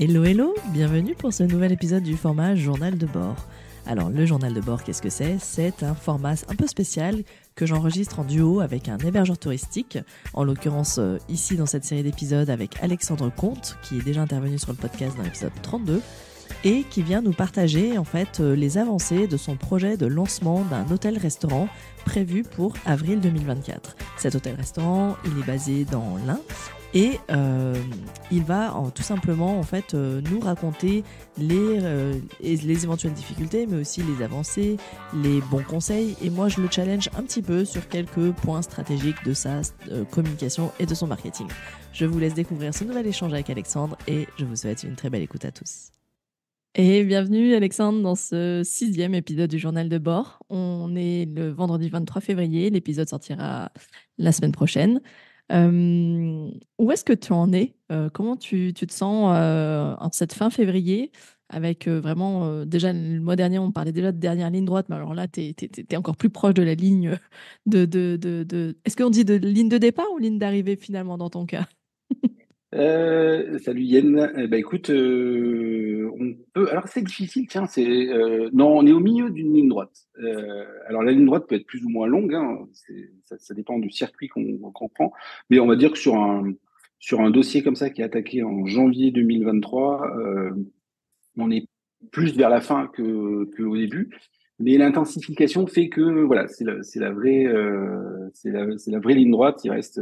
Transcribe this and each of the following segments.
Hello hello, bienvenue pour ce nouvel épisode du format Journal de bord. Alors le journal de bord, qu'est-ce que c'est ? C'est un format un peu spécial que j'enregistre en duo avec un hébergeur touristique, en l'occurrence ici dans cette série d'épisodes avec Alexandre Comte, qui est déjà intervenu sur le podcast dans l'épisode 32, et qui vient nous partager en fait les avancées de son projet de lancement d'un hôtel-restaurant prévu pour avril 2024. Cet hôtel-restaurant, il est basé dans l'Ain, et il va tout simplement en fait, nous raconter les éventuelles difficultés, mais aussi les avancées, les bons conseils. Et moi, je le challenge un petit peu sur quelques points stratégiques de sa communication et de son marketing. Je vous laisse découvrir ce nouvel échange avec Alexandre et je vous souhaite une très belle écoute à tous. Et bienvenue Alexandre dans ce 6e épisode du journal de bord. On est le vendredi 23 février, l'épisode sortira la semaine prochaine. Où est-ce que tu en es ? Comment tu te sens en cette fin février avec vraiment, déjà le mois dernier on parlait déjà de dernière ligne droite, mais alors là t'es encore plus proche de la ligne de... Est-ce qu'on dit de ligne de départ ou ligne d'arrivée finalement dans ton cas ? Salut Yen. Écoute, on peut. Alors c'est difficile, tiens. Non, on est au milieu d'une ligne droite. Alors la ligne droite peut être plus ou moins longue, hein, ça dépend du circuit qu'on prend. Mais on va dire que sur un dossier comme ça qui est attaqué en janvier 2023, on est plus vers la fin que au début. Mais l'intensification fait que voilà, c'est la vraie ligne droite. Il reste,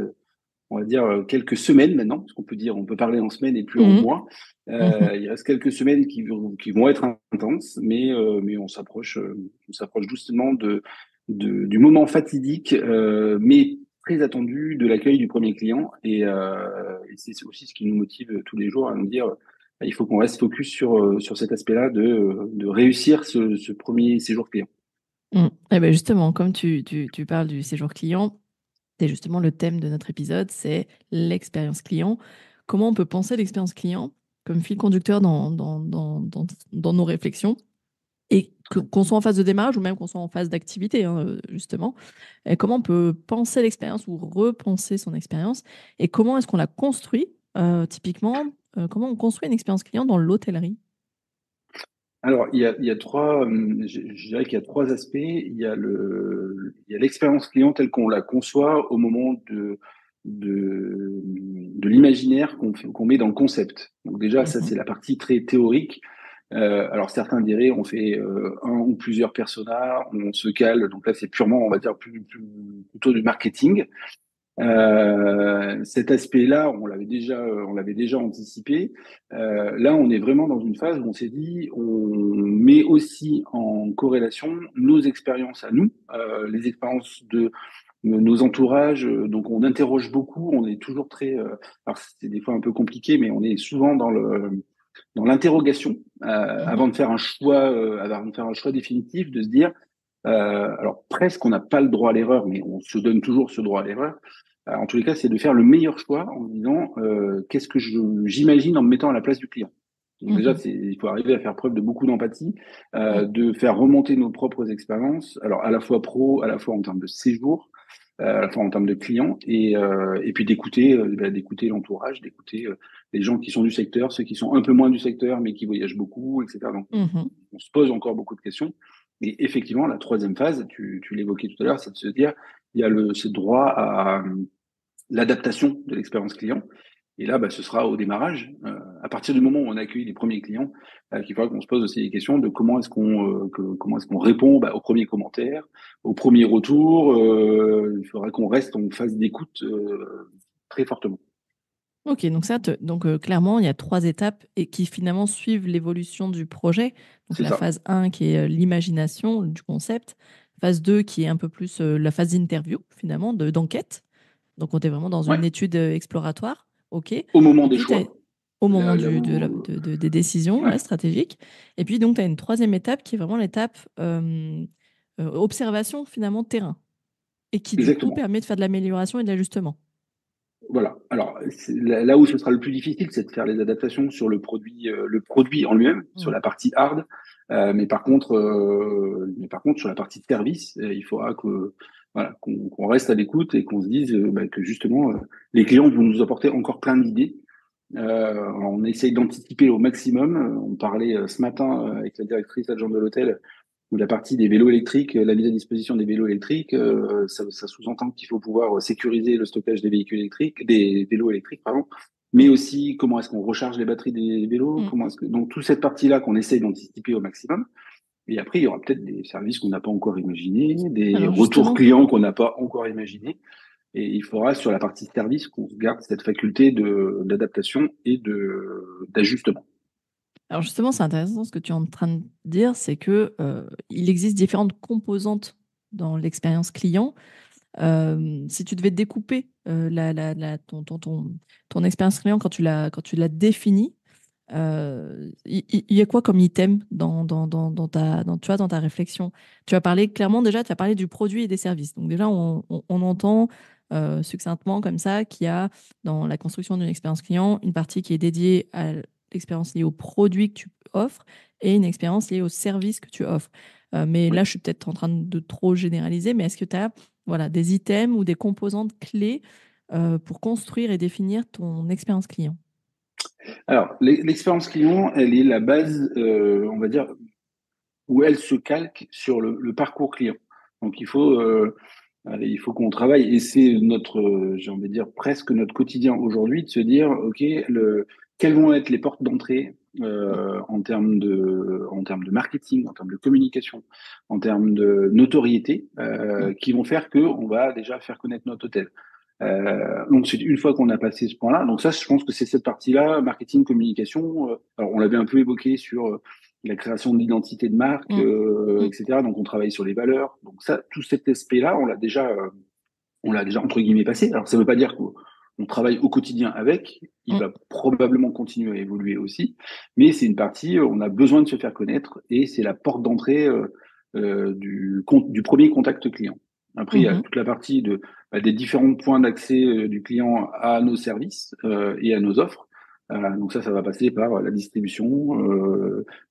on va dire, quelques semaines maintenant, parce qu'on peut dire, on peut parler en semaines et plus en Mhm. mois. Mhm. Il reste quelques semaines qui vont être intenses, mais on s'approche doucement du moment fatidique, mais très attendu de l'accueil du premier client. Et c'est aussi ce qui nous motive tous les jours à nous dire, il faut qu'on reste focus sur cet aspect-là de réussir ce premier séjour client. Et ben justement, comme tu parles du séjour client, c'est justement le thème de notre épisode, c'est l'expérience client. Comment on peut penser l'expérience client comme fil conducteur dans nos réflexions et qu'on soit en phase de démarrage ou même qu'on soit en phase d'activité, hein, justement. Et comment on peut penser l'expérience ou repenser son expérience et comment est-ce qu'on la construit, typiquement, comment on construit une expérience client dans l'hôtellerie? Alors, il y a trois, je dirais qu'il y a trois aspects. Il y a l'expérience client telle qu'on la conçoit au moment de l'imaginaire qu'on met dans le concept. Donc déjà, ça, Mhm. c'est la partie très théorique. Alors, certains diraient, on fait un ou plusieurs personas, on se cale. Donc là, c'est purement, on va dire, plutôt du marketing. Cet aspect-là, on l'avait déjà anticipé. Là, on est vraiment dans une phase où on s'est dit, on met aussi en corrélation nos expériences à nous, les expériences de nos entourages. Donc, on interroge beaucoup. On est toujours très, alors c'est des fois un peu compliqué, mais on est souvent dans l'interrogation Mhm. avant de faire un choix définitif, de se dire, alors presque on n'a pas le droit à l'erreur, mais on se donne toujours ce droit à l'erreur. En tous les cas, c'est de faire le meilleur choix en disant qu'est-ce que j'imagine en me mettant à la place du client. Donc déjà, Mhm. il faut arriver à faire preuve de beaucoup d'empathie, Mhm. de faire remonter nos propres expériences, alors à la fois pro, à la fois en termes de séjour, à la fois en termes de clients, et puis d'écouter l'entourage, d'écouter les gens qui sont du secteur, ceux qui sont un peu moins du secteur, mais qui voyagent beaucoup, etc. Donc Mhm. on se pose encore beaucoup de questions. Et effectivement, la troisième phase, tu l'évoquais tout à l'heure, c'est de se dire, il y a ce droit à l'adaptation de l'expérience client. Et là, ce sera au démarrage, à partir du moment où on accueille les premiers clients, qu'il faudra qu'on se pose aussi les questions de comment est-ce qu'on répond aux premiers commentaires, aux premiers retours. Il faudra qu'on reste en phase d'écoute très fortement. Ok, donc clairement, il y a 3 étapes et qui finalement suivent l'évolution du projet. Donc C'est la ça. phase 1 qui est l'imagination du concept, phase 2 qui est un peu plus la phase d'interview finalement, d'enquête. Donc on est vraiment dans une Ouais. étude exploratoire, ok. Au moment Et des puis choix, au moment là où, des décisions, ouais, ouais, stratégiques. Et puis donc tu as une troisième étape qui est vraiment l'étape observation finalement terrain et qui du coup exactement. permet de faire de l'amélioration et de l'ajustement. Voilà. Alors, là où ce sera le plus difficile, c'est de faire les adaptations sur le produit en lui-même, sur Mm. la partie hard. Mais par contre, sur la partie service, il faudra voilà, qu'on reste à l'écoute et qu'on se dise que justement, les clients vont nous apporter encore plein d'idées. On essaye d'anticiper au maximum. On parlait ce matin avec la directrice adjointe de l'hôtel de la partie des vélos électriques, la mise à disposition des vélos électriques. Ça sous-entend qu'il faut pouvoir sécuriser le stockage des véhicules électriques, des vélos électriques, pardon, mais Mm. aussi comment est-ce qu'on recharge les batteries des vélos, Mm. comment est-ce que donc toute cette partie-là qu'on essaye d'anticiper au maximum. Et après, il y aura peut-être des services qu'on n'a pas encore imaginés, des Alors retours justement, clients qu'on n'a pas encore imaginés. Et il faudra, sur la partie service, qu'on garde cette faculté d'adaptation et d'ajustement. c'est intéressant ce que tu es en train de dire, c'est que il existe différentes composantes dans l'expérience client. Si tu devais découper ton expérience client quand tu l'as définie, il y a quoi comme item tu vois, dans ta réflexion? Tu as parlé clairement déjà, tu as parlé du produit et des services. Donc déjà, on entend succinctement comme ça qu'il y a dans la construction d'une expérience client une partie qui est dédiée à l'expérience liée au produit que tu offres et une expérience liée au service que tu offres. Mais Oui. là, je suis peut-être en train de trop généraliser, mais est-ce que tu as voilà, des items ou des composantes clés pour construire et définir ton expérience client? Alors, l'expérience client, elle est la base, on va dire, où elle se calque sur le parcours client. Donc, il faut qu'on travaille, et c'est notre, j'ai envie de dire, presque notre quotidien aujourd'hui, de se dire, OK, quelles vont être les portes d'entrée Mm, en termes de marketing, en termes de communication, en termes de notoriété, mm, qui vont faire qu'on va déjà faire connaître notre hôtel. Donc, c'est une fois qu'on a passé ce point-là, donc ça, je pense que c'est cette partie-là, marketing, communication. Alors, on l'avait un peu évoqué sur la création de l'identité de marque, mm, mm, etc. Donc, on travaille sur les valeurs. Donc, ça, tout cet aspect-là, on l'a déjà entre guillemets passé. Alors, ça ne veut pas dire qu'on travaille au quotidien avec. Il mm. va probablement continuer à évoluer aussi, mais c'est une partie. On a besoin de se faire connaître et c'est la porte d'entrée du premier contact client. Après, il y a Mhm. toute la partie des différents points d'accès du client à nos services et à nos offres. Donc ça va passer par la distribution,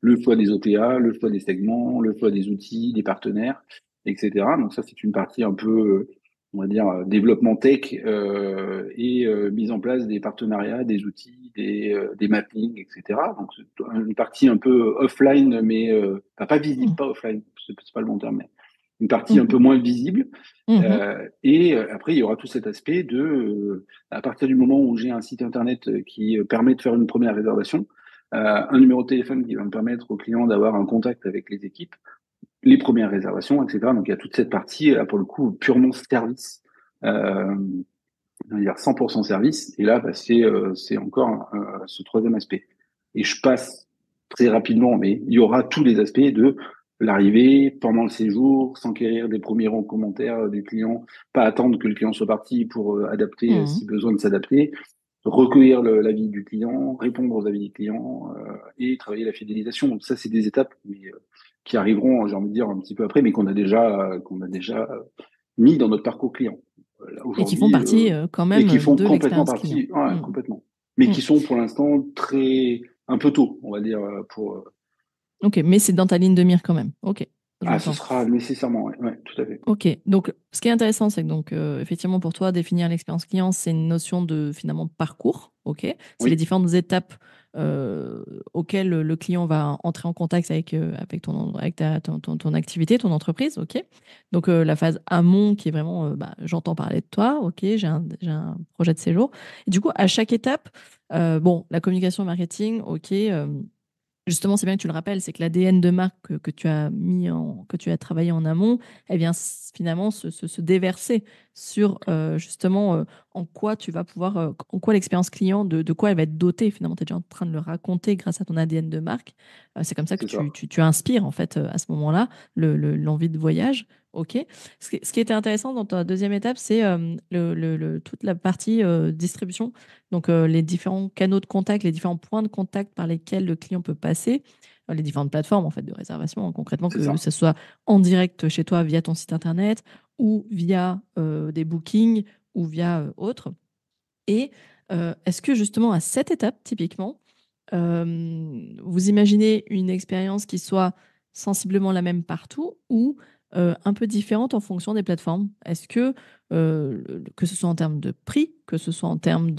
le choix des OTA, le choix des segments, le choix des outils, des partenaires, etc. Donc ça, c'est une partie un peu, on va dire, développement tech et mise en place des partenariats, des outils, des mappings, etc. Donc c'est une partie un peu offline, mais pas visible, Mhm. pas offline, c'est pas le bon terme, mais une partie un peu Mhm. moins visible. Mhm. Après, il y aura tout cet aspect à partir du moment où j'ai un site internet qui permet de faire une première réservation, un numéro de téléphone qui va me permettre au client d'avoir un contact avec les équipes, les premières réservations, etc. Donc il y a toute cette partie, pour le coup, purement service, on va dire 100% service. Et là, c'est encore ce troisième aspect. Et je passe très rapidement, mais il y aura tous les aspects de l'arrivée, pendant le séjour, s'enquérir des premiers commentaires du client, pas attendre que le client soit parti pour adapter Mhm. si besoin de s'adapter, recueillir l'avis du client, répondre aux avis du client et travailler la fidélisation. Donc ça, c'est des étapes qui arriveront, j'ai envie de dire, un petit peu après, mais qu'on a déjà mis dans notre parcours client. Là, Et qui font aujourd'hui, partie quand et qui même font de complètement l'expérience client. partie, ouais, Mhm. complètement, mais Mhm. qui sont pour l'instant un peu tôt, on va dire, pour. Ok, mais c'est dans ta ligne de mire quand même. Ok, Ah, ce j'entends. sera nécessairement, ouais, ouais, tout à fait. Ok, donc ce qui est intéressant, c'est que donc effectivement pour toi, définir l'expérience client, c'est une notion de finalement de parcours. Ok, c'est les Oui, différentes étapes auxquelles le client va entrer en contact avec ton activité, ton entreprise. Ok, donc la phase amont qui est vraiment, j'entends parler de toi. Ok, j'ai un projet de séjour. Et du coup, à chaque étape, bon, la communication marketing. Ok. Justement, c'est bien que tu le rappelles, c'est que l'ADN de marque que tu as que tu as travaillé en amont, elle vient finalement se déverser sur justement en quoi tu vas pouvoir, en quoi l'expérience client, de quoi elle va être dotée. Finalement, tu es déjà en train de le raconter grâce à ton ADN de marque. C'est comme ça que c'est ça. tu inspires en fait à ce moment-là l'envie de voyage. OK. Ce qui était intéressant dans ta deuxième étape, c'est toute la partie distribution, donc, les différents canaux de contact, les différents points de contact par lesquels le client peut passer, les différentes plateformes en fait de réservation, hein, concrètement, C'est que ça. ce soit en direct chez toi via ton site internet ou via des bookings ou via autres. Et est-ce que justement à cette étape, typiquement, vous imaginez une expérience qui soit sensiblement la même partout ou un peu différentes en fonction des plateformes? Est-ce que ce soit en termes de prix, que ce soit en termes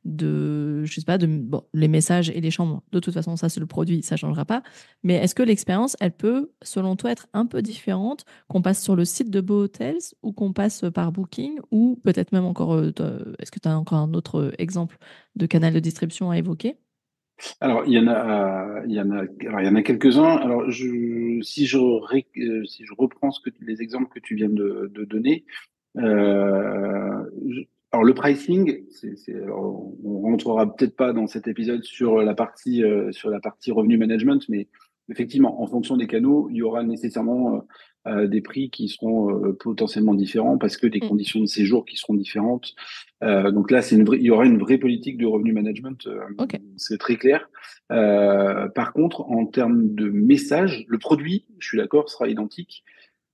je sais pas, bon, les messages et les chambres, de toute façon, ça, c'est le produit, ça changera pas. Mais est-ce que l'expérience, elle peut, selon toi, être un peu différente qu'on passe sur le site de Beau Hotels ou qu'on passe par Booking ou peut-être même encore, est-ce que tu as encore un autre exemple de canal de distribution à évoquer? Alors, il y en a quelques-uns. Alors, si je reprends les exemples que tu viens de donner, alors le pricing, alors, on rentrera peut-être pas dans cet épisode sur la partie revenu management, mais effectivement, en fonction des canaux, il y aura nécessairement des prix qui seront potentiellement différents parce que des Mm. conditions de séjour qui seront différentes. Donc là, il y aura une vraie politique de revenu management, Ok. c'est très clair. Par contre, en termes de message, le produit, je suis d'accord, sera identique.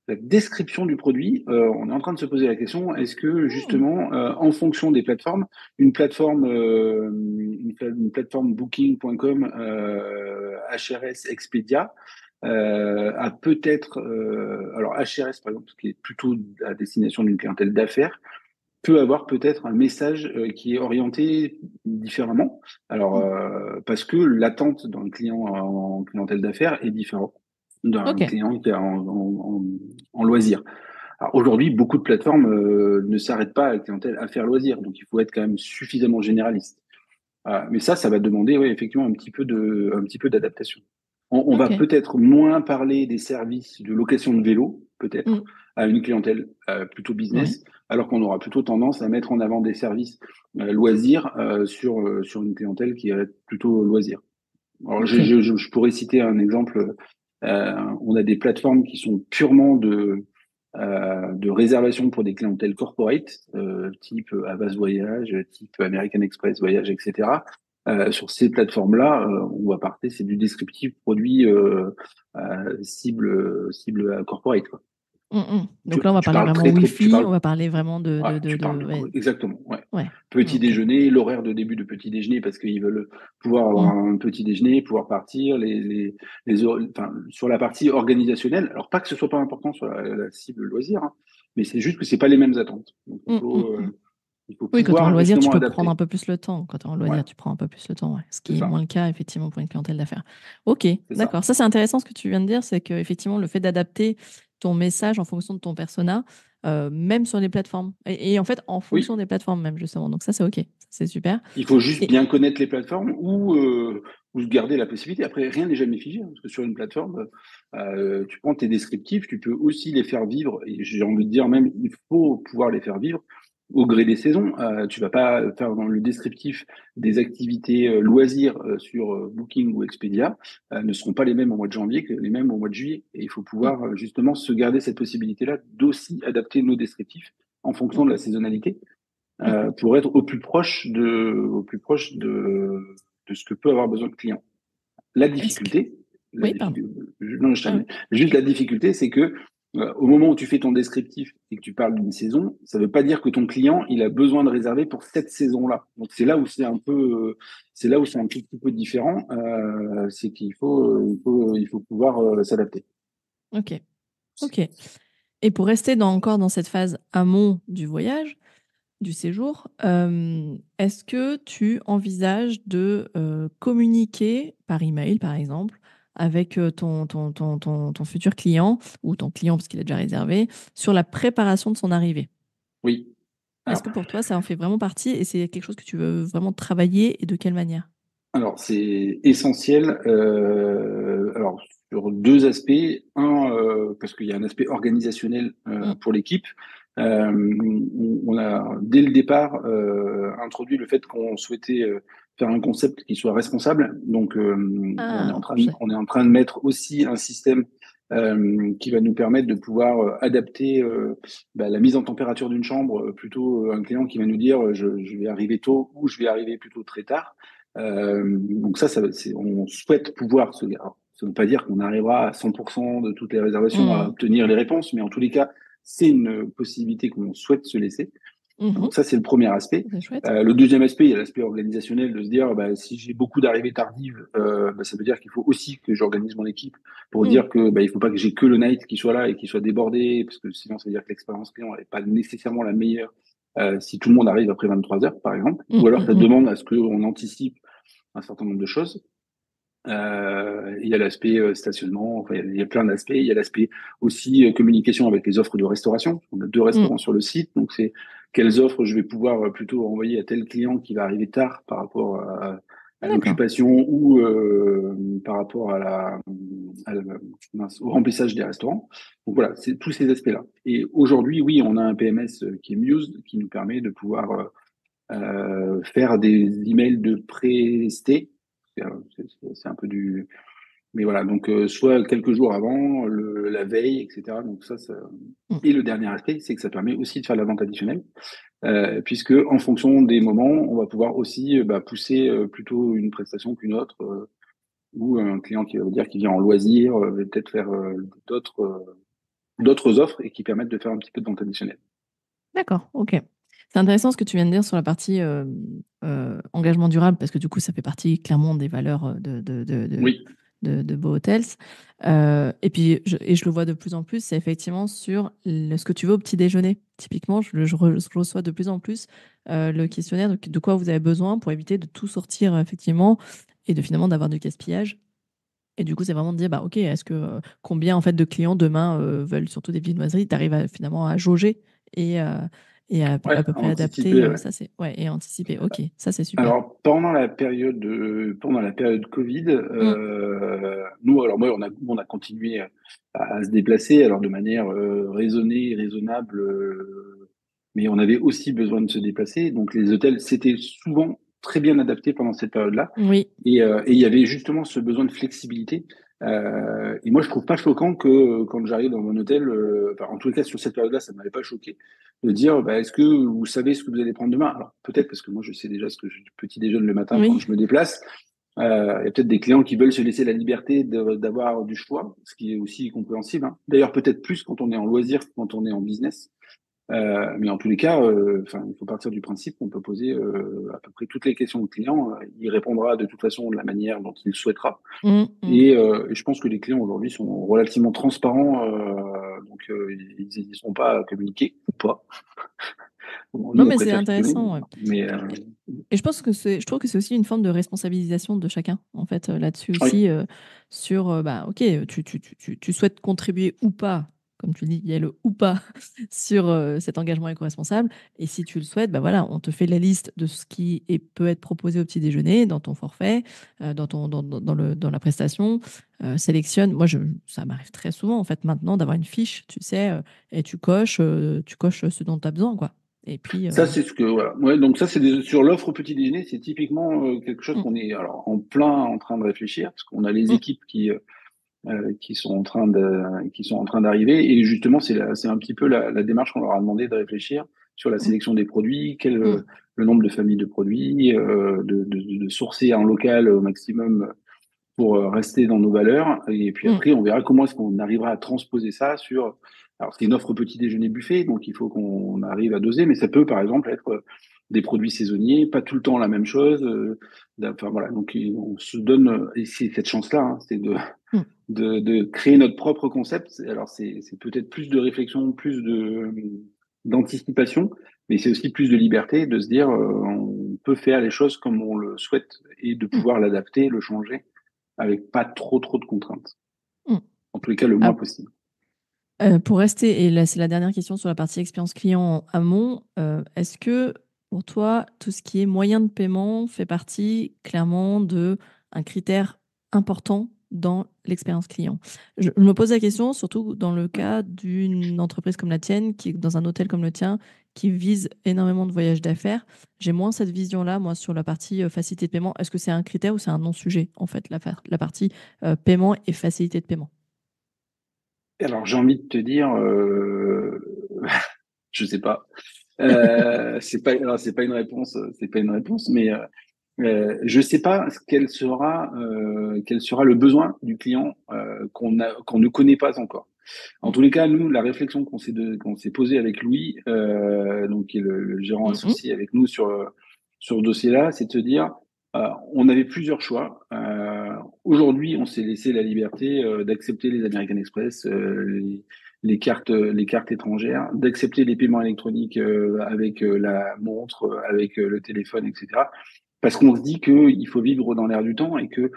La description du produit, on est en train de se poser la question, est-ce que Mm. justement, en fonction des plateformes, une plateforme Booking.com, HRS, Expedia, a peut-être, alors HRS par exemple, qui est plutôt à destination d'une clientèle d'affaires, peut avoir peut-être un message qui est orienté différemment. Alors, Mm. parce que l'attente d'un client en clientèle d'affaires est différente d'un Ok. client qui est en loisir. Alors aujourd'hui, beaucoup de plateformes ne s'arrêtent pas à la clientèle affaires loisirs, donc il faut être quand même suffisamment généraliste. Mais ça va demander, oui, effectivement, un petit peu d'adaptation. On va Ok. peut-être moins parler des services de location de vélo, peut-être, Mm. à une clientèle plutôt Ouais. business, alors qu'on aura plutôt tendance à mettre en avant des services loisirs sur une clientèle qui est plutôt loisir. Alors, Ok. je pourrais citer un exemple. On a des plateformes qui sont purement de réservation pour des clientèles corporate, type Avas Voyage, type American Express Voyage, etc. Sur ces plateformes-là, on va partir, c'est du descriptif produit cible corporate, quoi. Mm, mm. Donc Tu, là, on va tu parler parles vraiment très, très, tu Wi-Fi, on parles va parler vraiment voilà, tu parles ouais. exactement, ouais. Ouais. Petit Ok. déjeuner, l'horaire de début de petit déjeuner parce qu'ils veulent pouvoir avoir Mm. un petit déjeuner, pouvoir partir, enfin, sur la partie organisationnelle. Alors pas que ce soit pas important sur la cible loisir, hein, mais c'est juste que c'est pas les mêmes attentes. Donc Mm, mm, mm. il faut Oui, quand tu es en pouvoir loisir, tu justement peux prendre un adapter. peu plus le temps. Quand tu es en Ouais, loisir, tu prends un peu plus le temps, ouais. Ce c'est qui est ça, moins le cas, effectivement, pour une clientèle d'affaires. Ok, c'est ça. d'accord. Ça, c'est intéressant ce que tu viens de dire, c'est qu'effectivement, le fait d'adapter ton message en fonction de ton persona, même sur les plateformes, et en fait, en fonction Oui, des plateformes même, justement. Donc ça, c'est ok. C'est super. il faut juste Et bien connaître les plateformes ou garder la possibilité. Après, rien n'est jamais figé, hein, parce que sur une plateforme, tu prends tes descriptifs, tu peux aussi les faire vivre. Et j'ai envie de dire même, il faut pouvoir les faire vivre au gré des saisons. Tu vas pas faire dans le descriptif des activités loisirs sur Booking ou Expedia ne seront pas les mêmes au mois de janvier que les mêmes au mois de juillet. Et il faut mm, pouvoir justement se garder cette possibilité-là d'aussi adapter nos descriptifs en mm, fonction de la saisonnalité mm. pour être au plus proche de ce que peut avoir besoin le client. La Est-ce que... difficulté, Oui, pardon. non, je Ah oui. termine. Juste la difficulté, c'est que au moment où tu fais ton descriptif et que tu parles d'une saison, ça ne veut pas dire que ton client il a besoin de réserver pour cette saison-là. Donc c'est là où c'est là où c'est un tout petit peu différent. C'est qu'il il faut pouvoir s'adapter. Ok. Ok. Et pour rester encore dans cette phase amont du voyage, du séjour, est-ce que tu envisages de communiquer par email, par exemple, avec ton futur client ou ton client parce qu'il a déjà réservé, sur la préparation de son arrivée? Oui. Est-ce Alors, que pour toi, ça en fait vraiment partie et c'est quelque chose que tu veux vraiment travailler et de quelle manière? Alors, c'est essentiel. Alors, sur deux aspects. Un, parce qu'il y a un aspect organisationnel Mm. pour l'équipe. On a, dès le départ, introduit le fait qu'on souhaitait faire un concept qui soit responsable. Donc, Ah, on est en train de mettre aussi un système qui va nous permettre de pouvoir adapter la mise en température d'une chambre, plutôt un client qui va nous dire je vais arriver tôt ou je vais arriver plutôt très tard. Donc on souhaite pouvoir alors, ça ne veut pas dire qu'on arrivera à 100% de toutes les réservations à Mm. obtenir les réponses, mais en tous les cas, c'est une possibilité qu'on souhaite se laisser. Mhm. Donc ça, c'est le premier aspect. C'est chouette. Le deuxième aspect, il y a l'aspect organisationnel de se dire, si j'ai beaucoup d'arrivées tardives, ça veut dire qu'il faut aussi que j'organise mon équipe pour Mm. dire que il faut pas que j'ai que le night qui soit là et qui soit débordé, parce que sinon ça veut dire que l'expérience client n'est pas nécessairement la meilleure si tout le monde arrive après 23 heures, par exemple. Mm, Ou alors mm, ça mm. demande à ce qu'on anticipe un certain nombre de choses. Il y a l'aspect stationnement, enfin, il y a plein d'aspects. Il y a l'aspect aussi communication avec les offres de restauration. On a 2 restaurants Mm. sur le site, donc c'est quelles offres je vais pouvoir plutôt envoyer à tel client qui va arriver tard par rapport à D'accord. l'occupation ou par rapport à la- au remplissage des restaurants. Donc voilà, c'est tous ces aspects-là. Et aujourd'hui, oui, on a un PMS qui est Muse qui nous permet de pouvoir faire des emails de pré-esté. C'est un peu du. Mais voilà, donc soit quelques jours avant, la veille, etc. Donc ça. Mm. Et le dernier aspect, c'est que ça permet aussi de faire de la vente additionnelle, puisque en fonction des moments, on va pouvoir aussi pousser plutôt une prestation qu'une autre, ou un client qui va vous dire qu'il vient en loisir, va peut-être faire d'autres offres et qui permettent de faire un petit peu de vente additionnelle. D'accord, ok. C'est intéressant ce que tu viens de dire sur la partie engagement durable, parce que du coup, ça fait partie clairement des valeurs Oui. de Beau Hotels. Et puis, je le vois de plus en plus, c'est effectivement sur ce que tu veux au petit déjeuner. Typiquement, je reçois de plus en plus le questionnaire de quoi vous avez besoin pour éviter de tout sortir, effectivement, et de finalement d'avoir du gaspillage. Et du coup, c'est vraiment de dire, bah, ok, est-ce que combien en fait de clients demain veulent surtout des viennoiseries, tu arrives finalement à jauger et, euh, et Ouais, à peu près adapter, anticiper, ouais. ça c'est ouais, et anticiper. Ok, ça c'est super. Alors pendant la période Covid, Mm. nous alors moi on a continué à se déplacer alors de manière raisonnée, raisonnable, mais on avait aussi besoin de se déplacer. Donc les hôtels s'étaient souvent très bien adaptés pendant cette période-là. Oui. Et il y avait justement ce besoin de flexibilité. Et moi, je trouve pas choquant que quand j'arrive dans mon hôtel, en tout cas sur cette période-là, ça ne m'avait pas choqué de dire, est-ce que vous savez ce que vous allez prendre demain? Alors peut-être parce que moi, je sais déjà ce que je petit déjeune le matin quand Oui. je me déplace. Il y a peut-être des clients qui veulent se laisser la liberté d'avoir du choix, ce qui est aussi compréhensible, hein. D'ailleurs, peut-être plus quand on est en loisir que quand on est en business. Mais en tous les cas, il faut partir du principe qu'on peut poser à peu près toutes les questions au client. Il répondra de toute façon de la manière dont il souhaitera. Mm, mm. Et je pense que les clients aujourd'hui sont relativement transparents, donc ils n'hésiteront pas à communiquer ou pas. Bon, nous, Non, on mais c'est préfère qu'ils intéressant, communiquent, ouais. mais Et je trouve que c'est aussi une forme de responsabilisation de chacun, en fait, là-dessus oui, aussi, sur, bah, ok, tu souhaites contribuer ou pas, comme tu dis, il y a le ou pas sur cet engagement éco-responsable. Et si tu le souhaites, bah voilà, on te fait la liste de ce qui peut être proposé au petit déjeuner, dans ton forfait, dans la prestation. Sélectionne. Moi, ça m'arrive très souvent, en fait, maintenant, d'avoir une fiche, tu sais, et tu coches ce dont tu as besoin, quoi. Et puis, ça c'est ce que voilà. Ouais, donc ça c'est sur l'offre au petit déjeuner, c'est typiquement quelque chose mm, qu'on est alors en plein en train de réfléchir parce qu'on a les mm, équipes qui sont en train d'arriver. Et justement, c'est un petit peu la démarche qu'on leur a demandé de réfléchir sur la mm, sélection des produits, mm, le nombre de familles de produits, de sourcer en local au maximum pour rester dans nos valeurs. Et puis mm. après, on verra comment est-ce qu'on arrivera à transposer ça sur. Alors, c'est une offre petit déjeuner buffet, donc il faut qu'on arrive à doser, mais ça peut, par exemple, être des produits saisonniers, pas tout le temps la même chose. Enfin, voilà, donc on se donne, et c'est cette chance-là, hein, c'est Mm. de créer notre propre concept. Alors, c'est peut-être plus de réflexion, plus d'anticipation, mais c'est aussi plus de liberté de se dire, on peut faire les choses comme on le souhaite et de Mm, pouvoir l'adapter, le changer avec pas trop de contraintes. mm. En tous les cas, le Ah, moins possible. pour rester, et là c'est la dernière question sur la partie expérience client en amont, est-ce que pour toi, tout ce qui est moyen de paiement fait partie clairement de un critère important dans l'expérience client? Je me pose la question surtout dans le cas d'une entreprise comme la tienne, qui est dans un hôtel comme le tien, qui vise énormément de voyages d'affaires. J'ai moins cette vision-là, moi, sur la partie facilité de paiement. Est-ce que c'est un critère ou c'est un non-sujet, en fait, la partie paiement et facilité de paiement? Alors, j'ai envie de te dire, je sais pas. Alors, c'est pas une réponse, mais je sais pas quel sera le besoin du client qu'on ne connaît pas encore. En tous les cas, nous, la réflexion qu'on s'est posée avec Louis, donc qui est le gérant Mhm. associé avec nous sur ce dossier-là, c'est de se dire, on avait plusieurs choix. Aujourd'hui, on s'est laissé la liberté d'accepter les American Express, les cartes étrangères, d'accepter les paiements électroniques avec la montre, avec le téléphone, etc. Parce qu'on se dit qu'il faut vivre dans l'air du temps et que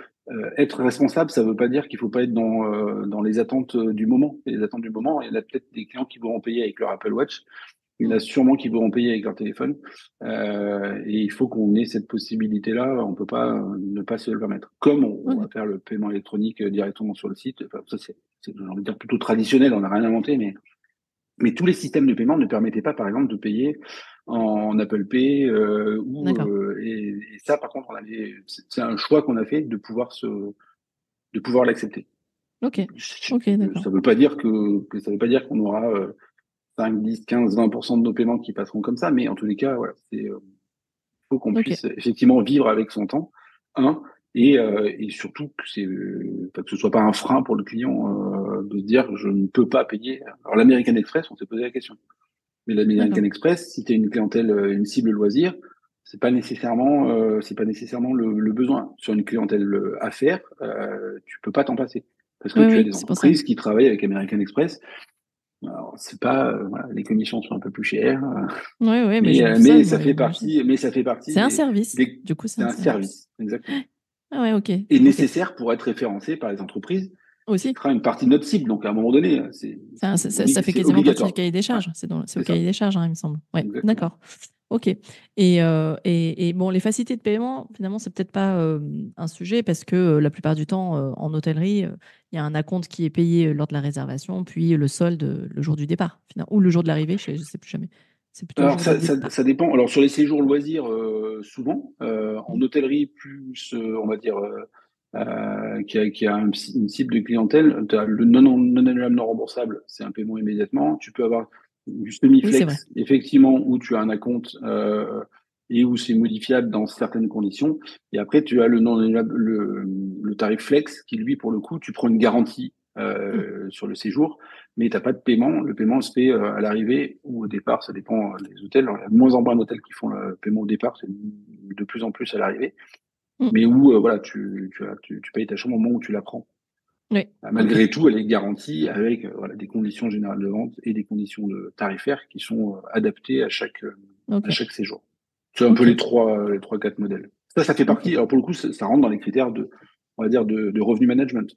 être responsable, ça ne veut pas dire qu'il ne faut pas être dans les attentes du moment. Et les attentes du moment, il y en a peut-être des clients qui voudront payer avec leur Apple Watch, il y en a sûrement qui voudront payer avec leur téléphone. Et il faut qu'on ait cette possibilité-là. On ne peut pas ne pas se le permettre. Comme on va Ok. faire le paiement électronique directement sur le site. Enfin, ça, j'ai envie de dire, plutôt traditionnel. On n'a rien inventé, mais tous les systèmes de paiement ne permettaient pas, par exemple, de payer en Apple Pay D'accord. et ça, par contre, c'est un choix qu'on a fait de pouvoir l'accepter. Ok. Ok, d'accord. Ça veut pas dire que ça veut pas dire qu'on aura 5, 10, 15, 20% de nos paiements qui passeront comme ça, mais en tous les cas, voilà, faut qu'on Ok. puisse effectivement vivre avec son temps, un, et surtout que ce soit pas un frein pour le client de se dire je ne peux pas payer. Alors l'American Express, on s'est posé la question. Mais l'American D'accord. Express, si tu as une clientèle, une cible loisir, c'est pas nécessairement le besoin. Sur une clientèle affaires, tu peux pas t'en passer parce que Oui, tu as oui, des c'est pour ça. entreprises qui travaillent avec American Express. Alors, c'est pas, voilà, les commissions sont un peu plus chères, Oui, oui, mais je me doute ça, mais moi, j'imagine. ça fait partie C'est un service. Du coup, c'est c'est un un service. service, exactement. Ah ouais, ok. Et Ok. nécessaire pour être référencé par les entreprises qui Aussi. fera une partie de notre cible. Donc, à un moment donné, Ça fait c'est quasiment partie du obligatoire. cahier des Ouais, charges. C'est au c'est ça, cahier des charges, hein, il me semble. Ouais, exactement. d'accord. Ok. Et bon, les facilités de paiement, finalement, c'est peut-être pas un sujet parce que la plupart du temps, en hôtellerie, il y a un acompte qui est payé lors de la réservation, puis le solde le jour du départ, ou le jour de l'arrivée, je ne sais plus jamais. C'est plutôt le Alors, jour du départ. ça dépend. Alors, sur les séjours loisirs, souvent. En Mhm. hôtellerie, plus, on va dire, qui a une cible de clientèle, tu as le non annulable non remboursable, c'est un paiement immédiatement. Tu peux avoir du Oui, c'est vrai. semi-flex, effectivement, où tu as un acompte et où c'est modifiable dans certaines conditions. Et après, tu as le non annulable, le tarif flex, qui lui, pour le coup, tu prends une garantie Mm. sur le séjour mais tu n'as pas de paiement. Le paiement se fait à l'arrivée ou au départ, ça dépend des hôtels. Alors, il y a de moins en moins d'hôtels qui font le paiement au départ, c'est de plus en plus à l'arrivée, Mm. mais où voilà, tu payes ta chambre au moment où tu la prends. Oui, ok. Malgré tout, elle est garantie avec voilà, des conditions générales de vente et des conditions tarifaires qui sont adaptées Ok. à chaque séjour. C'est un peu Ok. les trois, quatre modèles. Ça fait Ok. partie. Alors pour le coup, ça rentre dans les critères on va dire, de revenu management.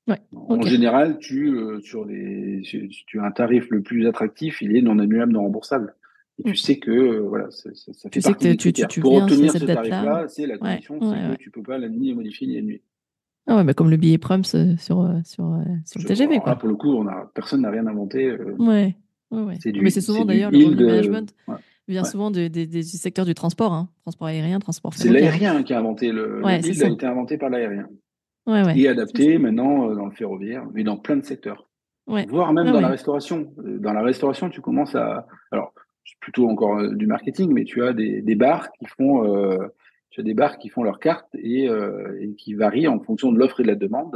Ouais. En Ok. général, tu as un tarif le plus attractif, il est non annulable, non remboursable. Et tu Mm. sais que voilà, ça fait Tu sais partie que des critères. tu Pour viens obtenir cette ce date-là. tarif-là, c'est la Ouais. condition, c'est Ouais, que ouais. tu peux pas ni modifier ni annuler. Ah ouais, bah comme le billet Prums sur le TGV, Alors là, quoi. pour le coup, personne n'a rien inventé. Ouais, ouais, ouais. C'est Mais c'est c'est souvent du d'ailleurs le yield. revenu management Ouais, vient ouais. souvent du secteur du transport, hein. Transport aérien, transport C'est ferroviaire, hein. l'aérien qui a inventé le Ouais, c'est yield a ça. été inventé par l'aérien Ouais, ouais, et c'est ça. adapté maintenant dans le ferroviaire, mais dans plein de secteurs. Ouais, Voire même ouais, dans la ouais. restauration. Dans la restauration, tu commences alors, c'est plutôt encore du marketing, mais tu as des bars tu as des bars qui font leurs cartes et qui varient en fonction de l'offre et de la demande.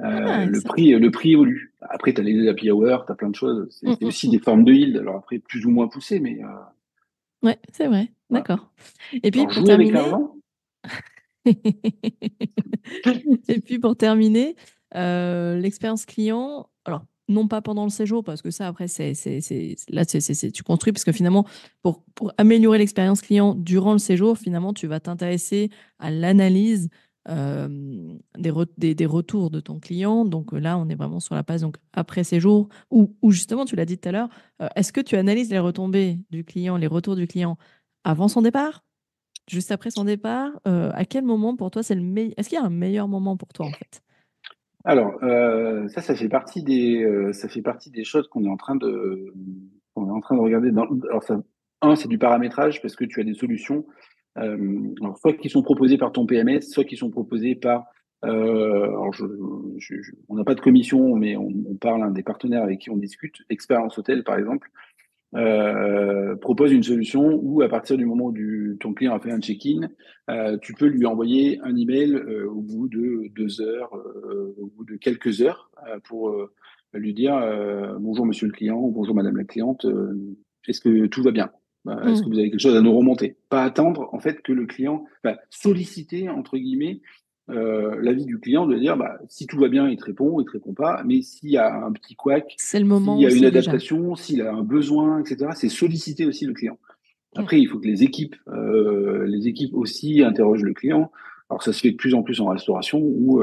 Ah, ça fait. Le prix évolue. Après, tu as les happy hour, tu as plein de choses. Mm, C'est mm, aussi mm. des formes de yield. Alors après, plus ou moins poussées, mais Ouais, c'est vrai. voilà. D'accord. Et puis Alors, pour jouer avec terminer, l'argent, et puis pour terminer, l'expérience client, alors non pas pendant le séjour, parce que ça après, là, tu construis, parce que finalement, pour améliorer l'expérience client durant le séjour, finalement, tu vas t'intéresser à l'analyse euh, des retours de ton client. Donc là, on est vraiment sur la phase donc, après séjour, où justement, tu l'as dit tout à l'heure, est-ce que tu analyses les retombées du client, les retours du client avant son départ? Juste après son départ, à quel moment pour toi c'est le meilleur? Est-ce qu'il y a un meilleur moment pour toi en fait? alors ça fait partie ça fait partie des choses qu'on est en train de regarder. Alors c'est du paramétrage parce que tu as des solutions, alors soit qui sont proposées par ton PMS, soit qui sont proposées par, alors on n'a pas de commission, mais on parle des partenaires avec qui on discute. Expérience Hôtel par exemple propose une solution où à partir du moment où ton client a fait un check-in, tu peux lui envoyer un email au bout de 2 heures, au bout de quelques heures, lui dire bonjour monsieur le client ou bonjour madame la cliente, est-ce que tout va bien? Est-ce que vous avez quelque chose à nous remonter? Pas attendre en fait que le client, solliciter entre guillemets l'avis du client, de dire si tout va bien, il te répond pas, mais s'il y a un petit couac, C'est le s'il moment y a une aussi déjà. adaptation, s'il a un besoin, etc., c'est solliciter aussi le client. Mm. Après, il faut que les équipes aussi interrogent le client. Alors ça se fait de plus en plus en restauration où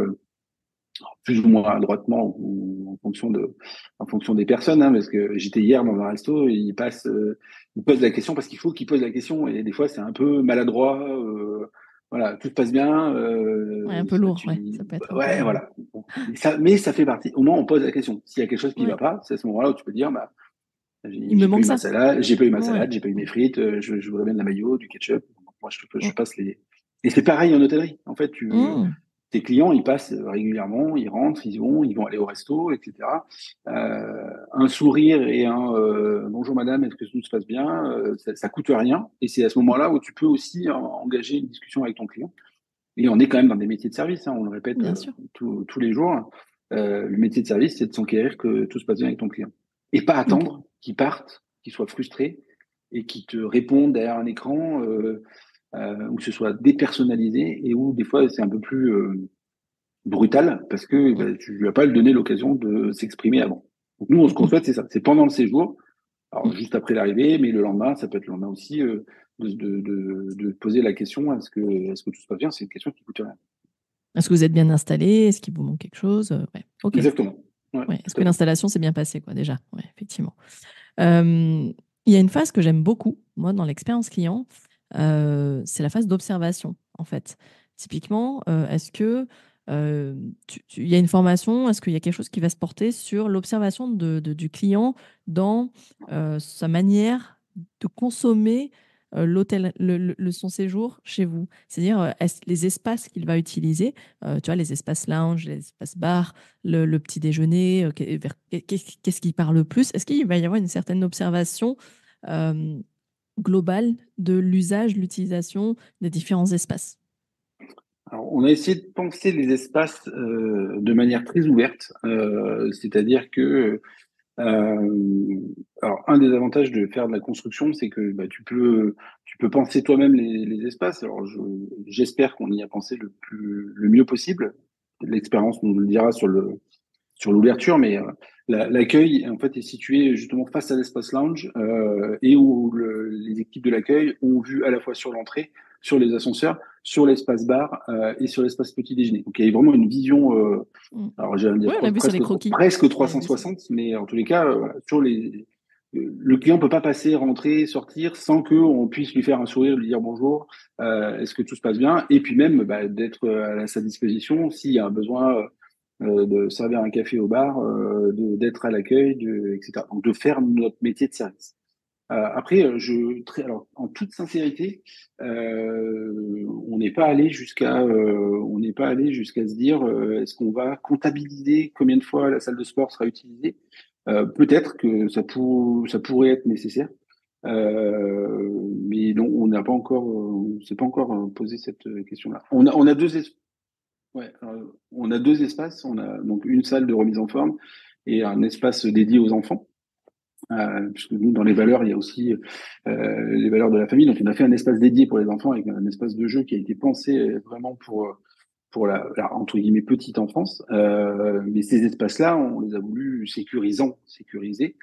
plus ou moins adroitement ou en fonction des personnes, hein, parce que j'étais hier dans un resto, et il pose la question parce qu'il faut qu'il pose la question, et des fois c'est un peu maladroit, voilà, tout se passe bien, Ouais, un peu lourd, ouais. Ça peut être un peu. ouais, voilà. Bon. Mais ça fait partie. Au moins, on pose la question. S'il y a quelque chose qui va Ouais. pas, c'est à ce moment-là où tu peux dire, Il me j'ai pas eu manque ma ça. salade, j'ai pas eu ma Ouais. salade, j'ai pas eu mes frites, je voudrais bien de la mayo, du ketchup. Moi, je Mm. passe les. Et c'est pareil en hôtellerie. En fait, Mm. tes clients, ils passent régulièrement, ils rentrent, ils vont aller au resto, etc. Un sourire et un bonjour madame, est-ce que tout se passe bien, ça coûte rien. Et c'est à ce moment-là où tu peux aussi engager une discussion avec ton client. Et on est quand même dans des métiers de service, hein, on le répète Bien sûr. tous les jours. Le métier de service, c'est de s'enquérir que tout se passe bien avec ton client. Et pas Donc, attendre qu'il parte, qu'il soit frustré et qu'il te réponde derrière un écran, où ce soit dépersonnalisé et où des fois c'est un peu plus brutal parce que mm. tu lui as pas donné l'occasion de s'exprimer avant. Donc nous, ce Mm, qu'on mm, souhaite, c'est ça. C'est pendant le séjour, alors mm. juste après l'arrivée, mais le lendemain, ça peut être le lendemain aussi, de poser la question, est-ce que tout se passe bien? C'est une question qui coûte rien. Est-ce que vous êtes bien installé? Est-ce qu'il vous manque quelque chose? Ouais. Ok. Exactement. Ouais, Ouais. Est-ce tout que à fait. l'installation s'est bien passée, quoi, déjà? Ouais, effectivement. Euh, il y a une phase que j'aime beaucoup, moi, dans l'expérience client, c'est la phase d'observation, en fait. Typiquement, est-ce que il y a une formation, est-ce qu'il y a quelque chose qui va se porter sur l'observation du client dans sa manière de consommer l'hôtel, son séjour chez vous? C'est-à-dire, les espaces qu'il va utiliser, tu vois, les espaces lounge, les espaces bar, le petit déjeuner, qu'est-ce qui parle le plus? Est-ce qu'il va y avoir une certaine observation euh, globale de l'usage, l'utilisation des différents espaces? Alors, on a essayé de penser les espaces de manière très ouverte, c'est-à-dire que alors un des avantages de faire de la construction, c'est que tu peux penser toi-même les espaces. Alors j'espère qu'on y a pensé le mieux possible. L'expérience nous le dira sur l'ouverture, mais l'accueil en fait est situé justement face à l'espace lounge, et où les équipes de l'accueil ont vu à la fois sur l'entrée, sur les ascenseurs, sur l'espace bar et sur l'espace petit déjeuner. Donc il y a vraiment une vision, Mm. alors j'allais dire Oui, on a vu sur les croquis. presque On a vu ça. 360, mais en tous les cas voilà, le client peut pas passer, rentrer, sortir sans que on puisse lui faire un sourire, lui dire bonjour, est-ce que tout se passe bien, et puis même d'être à sa disposition s'il y a un besoin de servir un café au bar, d'être à l'accueil, etc. Donc de faire notre métier de service. Après, alors, en toute sincérité, on n'est pas allé jusqu'à se dire, est-ce qu'on va comptabiliser combien de fois la salle de sport sera utilisée? Peut-être que ça pourrait être nécessaire, mais non, on s'est pas encore posé cette question-là. On a ouais, on a deux espaces. On a donc une salle de remise en forme et un espace dédié aux enfants. Puisque nous, dans les valeurs, il y a aussi les valeurs de la famille. Donc, on a fait un espace dédié pour les enfants avec un espace de jeu qui a été pensé vraiment pour la, entre guillemets, petite enfance. Mais ces espaces-là, on les a voulu sécurisés,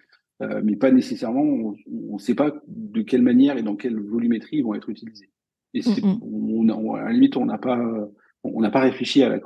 mais pas nécessairement, on ne sait pas de quelle manière et dans quelle volumétrie ils vont être utilisés. Et Mm, mm. à la limite, on n'a pas réfléchi à la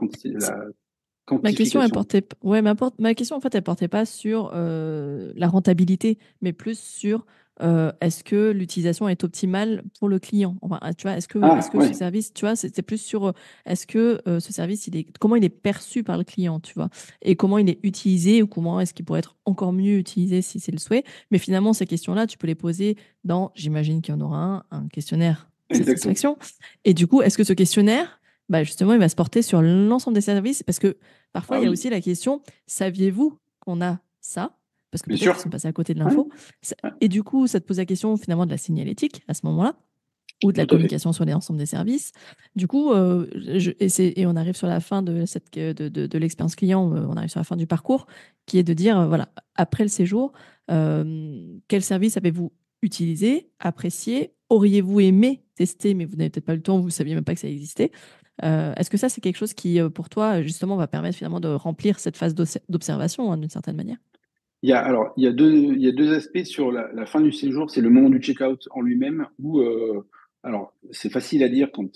Ma question, elle quantification. portait, ouais, ma question, en fait, elle portait pas sur la rentabilité, mais plus sur est-ce que l'utilisation est optimale pour le client? Enfin, tu vois, est-ce Ah, que ce ouais, service, tu vois, c'était plus sur est-ce que ce service, comment il est perçu par le client, tu vois, et comment il est utilisé ou comment est-ce qu'il pourrait être encore mieux utilisé si c'est le souhait. Mais finalement, ces questions-là, tu peux les poser dans, j'imagine qu'il y en aura un questionnaire de exactement. satisfaction. Et du coup, est-ce que ce questionnaire, bah justement, il va se porter sur l'ensemble des services? Parce que parfois, Ah il y a oui, aussi la question, saviez-vous qu'on a ça? Parce que bien peut-être sûr. qu'ils sont passés à côté de Ouais, l'info. ouais. Et du coup, ça te pose la question finalement de la signalétique à ce moment-là. ou de la Tout à fait. communication sur l'ensemble des services. Du coup, et on arrive sur la fin de l'expérience client, on arrive sur la fin du parcours, qui est de dire, voilà, après le séjour, quel service avez-vous utilisé, apprécié, auriez-vous aimé tester, mais vous n'avez peut-être pas eu le temps, vous ne saviez même pas que ça existait. Est-ce que ça, c'est quelque chose qui, pour toi, justement, va permettre finalement de remplir cette phase d'observation, hein, d'une certaine manière? Il y a deux aspects sur la fin du séjour. C'est le moment du check-out en lui-même où, alors, c'est facile à dire quand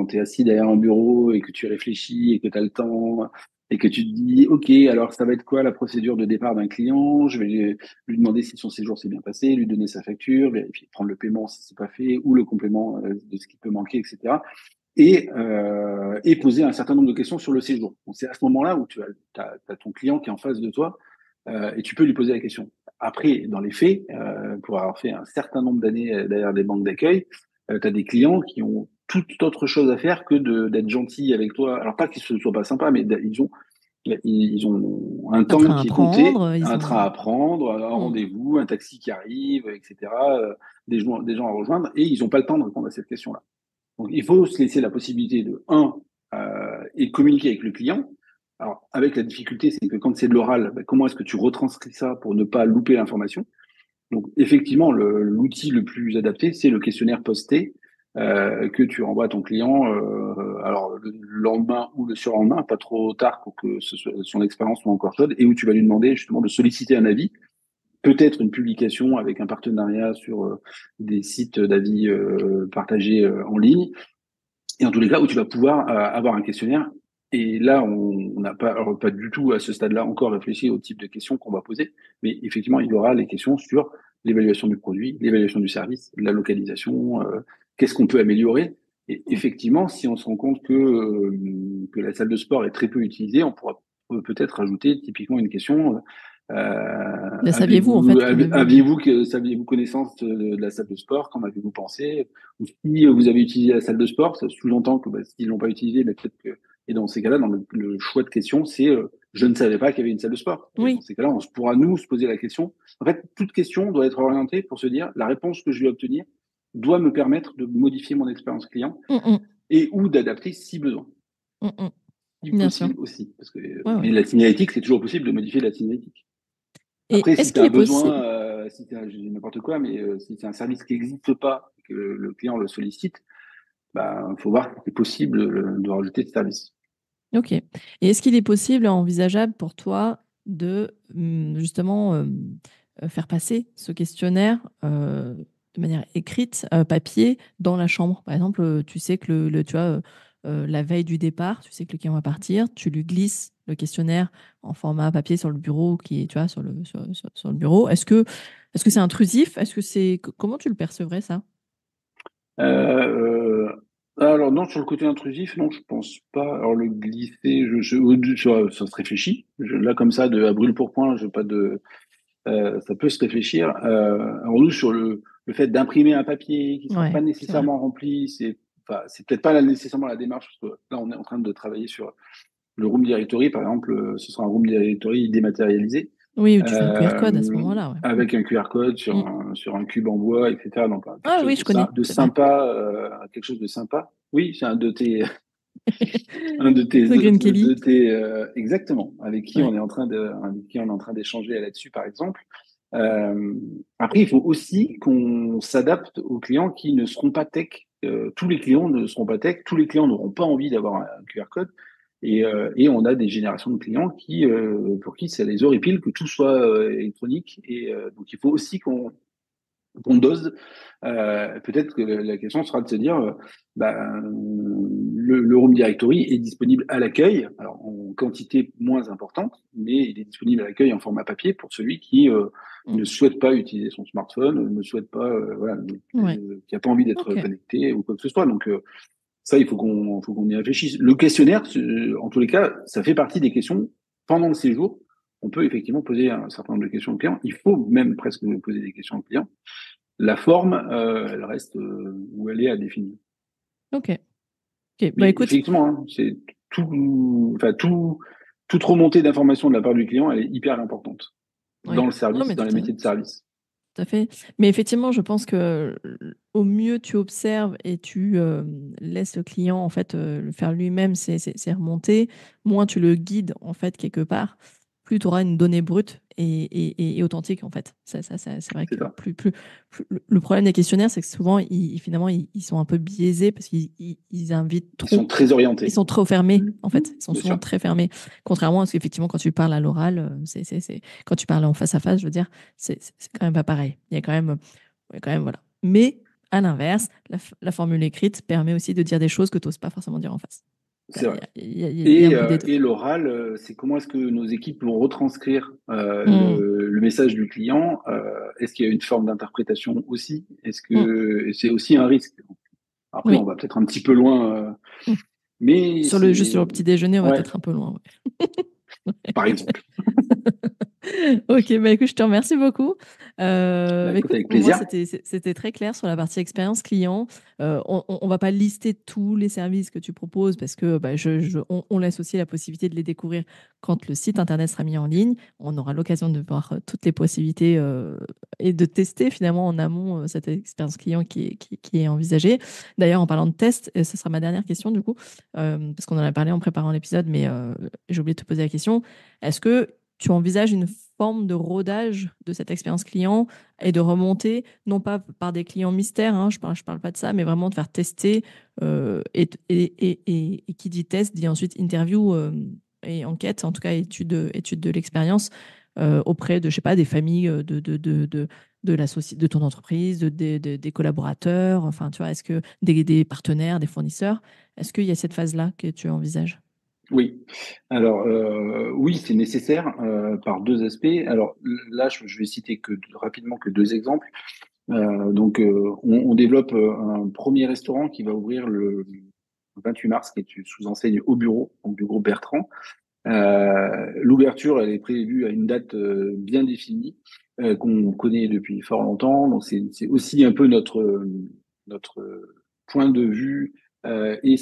tu es assis derrière un bureau et que tu réfléchis et que tu as le temps et que tu te dis, OK, alors ça va être quoi la procédure de départ d'un client? Je vais lui demander si son séjour s'est bien passé, lui donner sa facture, vérifier, prendre le paiement si c'est pas fait ou le complément de ce qui peut manquer, etc. Et poser un certain nombre de questions sur le séjour. Donc, c'est à ce moment-là où tu as ton client qui est en face de toi et tu peux lui poser la question. Après, dans les faits, pour avoir fait un certain nombre d'années derrière des banques d'accueil, tu as des clients qui ont toute autre chose à faire que d'être gentils avec toi. Alors pas qu'ils ne soient pas sympas, mais ils ont un Un temps train à qui est compté, prendre, ils un train ont... à prendre, un Hmm. rendez-vous, un taxi qui arrive, etc., des gens à rejoindre, et ils n'ont pas le temps de répondre à cette question-là. Donc, il faut se laisser la possibilité de, et communiquer avec le client. Alors, avec la difficulté, c'est que quand c'est de l'oral, ben, comment est-ce que tu retranscris ça pour ne pas louper l'information? Donc, effectivement, l'outil le plus adapté, c'est le questionnaire posté que tu renvoies à ton client, alors le lendemain ou le surlendemain, pas trop tard pour que son expérience soit encore chaude, et où tu vas lui demander justement de solliciter un avis, peut-être une publication avec un partenariat sur des sites d'avis partagés en ligne, et en tous les cas, où tu vas pouvoir avoir un questionnaire. Et là, on n'a pas, alors, pas du tout à ce stade-là encore réfléchi au type de questions qu'on va poser. Mais effectivement, il y aura les questions sur l'évaluation du produit, l'évaluation du service, la localisation, qu'est-ce qu'on peut améliorer. Et effectivement, si on se rend compte que la salle de sport est très peu utilisée, on pourra peut-être rajouter typiquement une question. Le saviez-vous, en fait, qu'en avez-vous... Saviez-vous connaissance de la salle de sport? Qu'en avez-vous pensé? Ou si vous avez utilisé la salle de sport, ça sous-entend que bah, s'ils l'ont pas utilisé, mais peut-être que. Et dans ces cas-là, dans le choix de question, c'est je ne savais pas qu'il y avait une salle de sport. Et dans Oui. ces cas-là, on pourra nous se poser la question. En fait, toute question doit être orientée pour se dire la réponse que je vais obtenir doit me permettre de modifier mon expérience client Mm, mm, et ou d'adapter si besoin, mm, mm. si Bien sûr. possible aussi. Parce que, Ouais, mais ouais. la signalétique, c'est toujours possible de modifier la signalétique. Et Après, si est-ce tu as qu'il un est possible... besoin, si je dis n'importe quoi, mais si c'est un service qui n'existe pas et que le client le sollicite, bah, faut voir si c'est possible de rajouter ce service. Ok. Et est-ce qu'il est possible, envisageable pour toi de justement faire passer ce questionnaire de manière écrite, papier, dans la chambre? Par exemple, tu sais que tu vois, la veille du départ, tu sais que le client va partir, tu lui glisses le questionnaire en format papier sur le bureau qui est, tu vois, sur le bureau. Est-ce que c'est intrusif? Est-ce que c'est comment tu le percevrais ça? Euh, alors non, sur le côté intrusif, non, je pense pas. Alors le glisser, ça se réfléchit. Là, comme ça, à brûle pour point, je pas de, ça peut se réfléchir. En nous, sur le fait d'imprimer un papier qui sera Ouais, pas c'est vrai. nécessairement rempli, c'est peut-être pas nécessairement la démarche. Parce que là, on est en train de travailler sur le room directory, par exemple, ce sera un room directory dématérialisé Oui, où tu fais un QR code à ce moment-là. Ouais. avec un QR code Mm. sur un cube en bois, etc. Donc quelque Ah chose oui, je connais, de c'est vrai. sympa, quelque chose de sympa. Oui, c'est un The Green Kelly. exactement, avec qui Ouais. on est en train d'échanger là-dessus, par exemple. Euh, Après, il faut aussi qu'on s'adapte aux clients qui ne seront pas tech. Tous les clients ne seront pas tech, tous les clients n'auront pas envie d'avoir un QR code. Et on a des générations de clients pour qui ça les horripile que tout soit électronique. Et donc, il faut aussi qu'on dose. Peut-être que la question sera de se dire, le Room Directory est disponible à l'accueil, alors en quantité moins importante, mais il est disponible à l'accueil en format papier pour celui qui Mm. ne souhaite pas utiliser son smartphone, ne souhaite pas, voilà, Ouais. qui n'a pas envie d'être Ok. connecté ou quoi que ce soit. Donc ça, faut qu'on y réfléchisse. Le questionnaire, en tous les cas, ça fait partie des questions pendant le séjour. On peut effectivement poser un certain nombre de questions au client. Il faut même presque poser des questions au client. La forme, elle reste où elle est à définir. Ok. Ok. Bah Mais écoute. effectivement, hein, c'est enfin toute remontée d'informations de la part du client, elle est hyper importante Oui. dans le Non, service, mais dans tout les à métiers de service. Tout à fait. Mais effectivement, je pense que au mieux tu observes et tu laisses le client en fait le faire lui-même ses remontées, moins tu le guides en fait quelque part, plus tu auras une donnée brute et authentique en fait. C'est vrai C'est que ça. le problème des questionnaires, c'est que souvent finalement ils sont un peu biaisés parce qu'ils invitent Ils sont trop. très Ils orientés. sont trop fermés, en fait. Ils sont Bien souvent sûr. très fermés. Contrairement à ce qu'effectivement, quand tu parles à l'oral, quand tu parles en face à face, je veux dire, c'est quand même pas pareil. Il y a quand même, voilà. Mais à l'inverse, la formule écrite permet aussi de dire des choses que tu n'oses pas forcément dire en face. C'est vrai. Il y a un peu des deux. Et l'oral, c'est comment est-ce que nos équipes vont retranscrire Hmm, le message du client? Est-ce qu'il y a une forme d'interprétation aussi? Est-ce hmm. que c'est aussi un risque? Après, on Oui. va peut-être un petit peu loin, Hmm. mais Juste sur c'est... le petit déjeuner, on va Ouais, peut-être un peu loin. par exemple. Ok, bah écoute, je te remercie beaucoup. Bah, Bah écoute, écoute, avec moi, plaisir. c'était très clair sur la partie expérience client. On va pas lister tous les services que tu proposes parce que bah, on laisse aussi la possibilité de les découvrir quand le site internet sera mis en ligne. On aura l'occasion de voir toutes les possibilités et de tester finalement en amont cette expérience client qui est envisagée. D'ailleurs, en parlant de test, et ce sera ma dernière question du coup, parce qu'on en a parlé en préparant l'épisode, mais j'ai oublié de te poser la question. Est-ce que tu envisages une forme de rodage de cette expérience client et de remonter, non pas par des clients mystères, hein, je parle pas de ça, mais vraiment de faire tester et qui dit test dit ensuite interview et enquête, en tout cas étude de l'expérience auprès de, je sais pas, des familles de ton entreprise, des collaborateurs, enfin, tu vois, est-ce que des partenaires, des fournisseurs, est-ce qu'il y a cette phase-là que tu envisages? Oui. Alors, oui, c'est nécessaire par deux aspects. Alors là, je vais citer rapidement que deux exemples. On développe un premier restaurant qui va ouvrir le 28 mars, qui est sous enseigne au bureau, donc du groupe Bertrand. L'ouverture, elle est prévue à une date bien définie, qu'on connaît depuis fort longtemps. Donc c'est aussi un peu notre point de vue et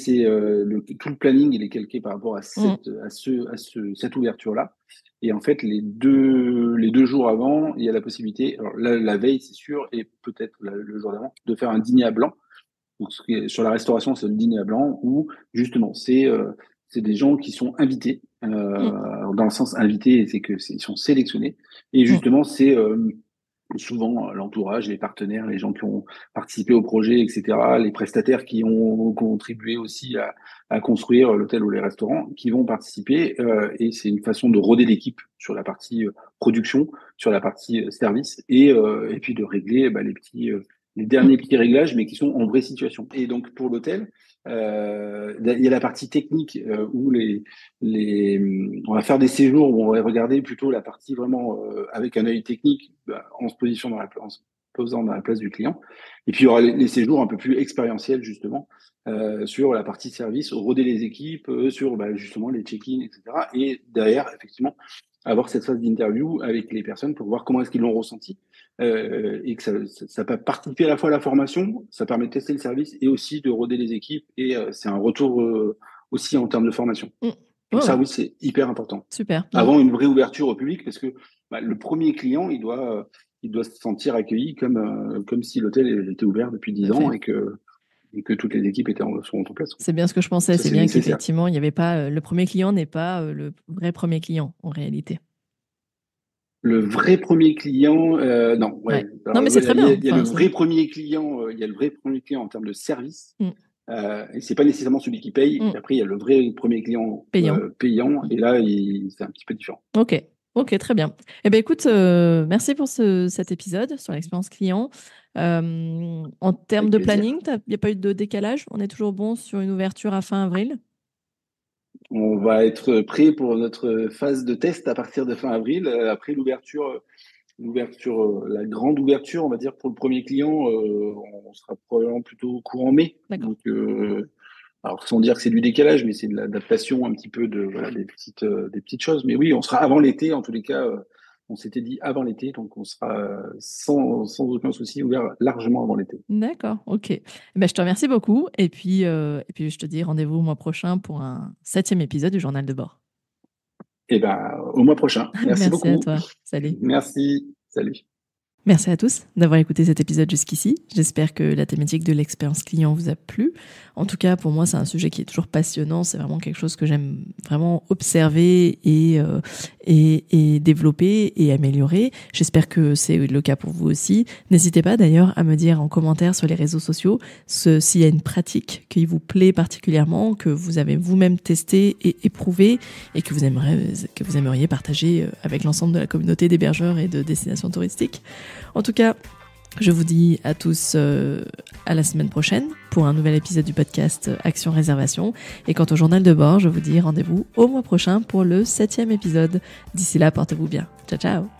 tout le planning, il est calqué par rapport à Mm, cette ouverture-là. Et en fait, les deux jours avant, il y a la possibilité, alors la veille, c'est sûr, et peut-être le jour d'avant, de faire un dîner à blanc. Donc, sur la restauration, c'est le dîner à blanc où justement c'est des gens qui sont invités. mm, Dans le sens invité, c'est que ils sont sélectionnés. Et mm. justement, c'est souvent l'entourage, les partenaires, les gens qui ont participé au projet, etc., les prestataires qui ont contribué aussi à construire l'hôtel ou les restaurants, qui vont participer. Et c'est une façon de roder l'équipe sur la partie production, sur la partie service, et puis de régler les Mm. derniers petits réglages, mais qui sont en vraie situation. Et donc pour l'hôtel, il y a la partie technique où on va faire des séjours où on va regarder plutôt la partie vraiment avec un œil technique en se posant dans la place du client. Et puis il y aura les séjours un peu plus expérientiels justement sur la partie service, roder les équipes, sur justement les check-in, etc. Et derrière, effectivement, avoir cette phase d'interview avec les personnes pour voir comment est-ce qu'ils l'ont ressenti et que ça peut participer à la fois à la formation, ça permet de tester le service et aussi de roder les équipes et c'est un retour aussi en termes de formation. Mm. Donc Ouais, ça, ouais, oui, c'est hyper important. super. Non, Avant une vraie ouverture au public, parce que le premier client, il doit se sentir accueilli comme si l'hôtel était ouvert depuis tout à 10 ans fait. et que toutes les équipes sont en place. C'est bien ce que je Donc pensais. ça, C'est c'est bien nécessaire. qu'effectivement, il n'y avait pas le premier client n'est pas le vrai premier client en réalité. Le vrai premier client, non, ouais. Ouais. Non, Alors, mais c'est très bien. il y a le Enfin, vrai premier client, il y a le vrai premier client en termes de service. mm, Et c'est pas nécessairement celui qui paye. mm, Et après, il y a le vrai premier client payant. payant. Mm. Et là, c'est un petit peu différent. Ok. Ok, très bien. Eh bien, écoute, merci pour cet épisode sur l'expérience client. En termes Avec de plaisir. planning, il n'y a pas eu de décalage? On est toujours bon sur une ouverture à fin avril? On va être prêt pour notre phase de test à partir de fin avril. Après la grande ouverture, on va dire pour le premier client, on sera probablement plutôt courant mai. D'accord. Donc, alors sans dire que c'est du décalage, mais c'est de l'adaptation un petit peu des petites choses. Mais oui, on sera avant l'été, en tous les cas. On s'était dit avant l'été, donc on sera sans aucun souci ouvert largement avant l'été. D'accord, ok. Eh ben, je te remercie beaucoup. Et puis, je te dis rendez-vous le mois prochain pour un septième épisode du journal de bord. Et ben, au mois prochain. Merci Merci à beaucoup. toi. Salut. Merci. Salut. Merci à tous d'avoir écouté cet épisode jusqu'ici. J'espère que la thématique de l'expérience client vous a plu. En tout cas, pour moi, c'est un sujet qui est toujours passionnant. C'est vraiment quelque chose que j'aime vraiment observer et développer et améliorer. J'espère que c'est le cas pour vous aussi. N'hésitez pas d'ailleurs à me dire en commentaire sur les réseaux sociaux s'il y a une pratique qui vous plaît particulièrement, que vous avez vous-même testé et éprouvé et que vous aimeriez partager avec l'ensemble de la communauté d'hébergeurs et de destinations touristiques. En tout cas, je vous dis à tous à la semaine prochaine pour un nouvel épisode du podcast Action Réservation. Et quant au journal de bord, je vous dis rendez-vous au mois prochain pour le 7e épisode. D'ici là, portez-vous bien. Ciao, ciao!